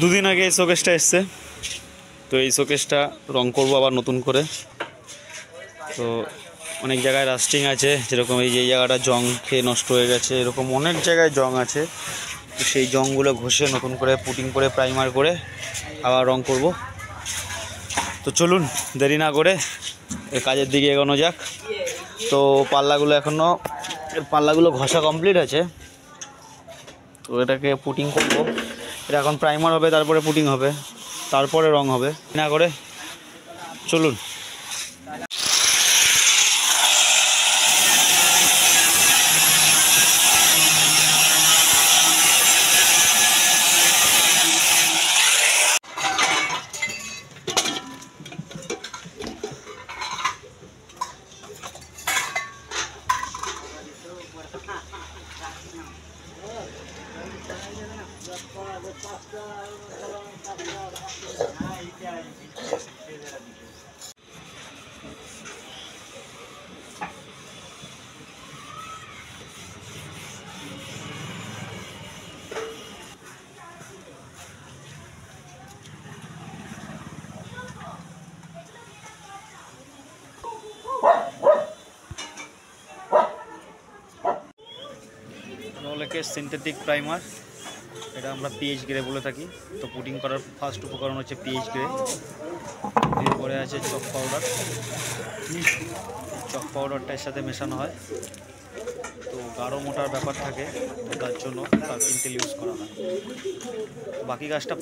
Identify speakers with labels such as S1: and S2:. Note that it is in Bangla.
S1: দুদিন আগে এই শোকেসটা এসছে, তো এই শোকেসটা রং করবো আবার নতুন করে। তো অনেক জায়গায় রাস্টিং আছে, যেরকম এই যে জায়গাটা জং খেয়ে নষ্ট হয়ে গেছে, এরকম অনেক জায়গায় জং আছে। তো সেই জংগুলো ঘষে নতুন করে পুটিং করে প্রাইমার করে আবার রং করব। তো চলুন দেরি না করে এই কাজের দিকে এগোনো যাক। তো পাল্লাগুলো ঘষা কমপ্লিট আছে, তো এটাকে পুটিং করব। এটা এখন প্রাইমার হবে, তারপরে পুটিং হবে, তারপরে রং হবে। না করে চলুন। রোলেকের সিনথেটিক প্রাইমার, এটা আমরা পিএইচ গ্রে বলে থাকি। তো পুটিং করার ফার্স্ট উপকরণ হচ্ছে পিএইচ গ্রে, এরপরে আছে চক পাউডার। চক পাউডারটা এর সাথে মেশানো হয়, তো গাঢ় মোটার ব্যাপার থাকে, তো তার জন্য তার পিন্টেল ইউজ করা হয়। বাকি কাজটা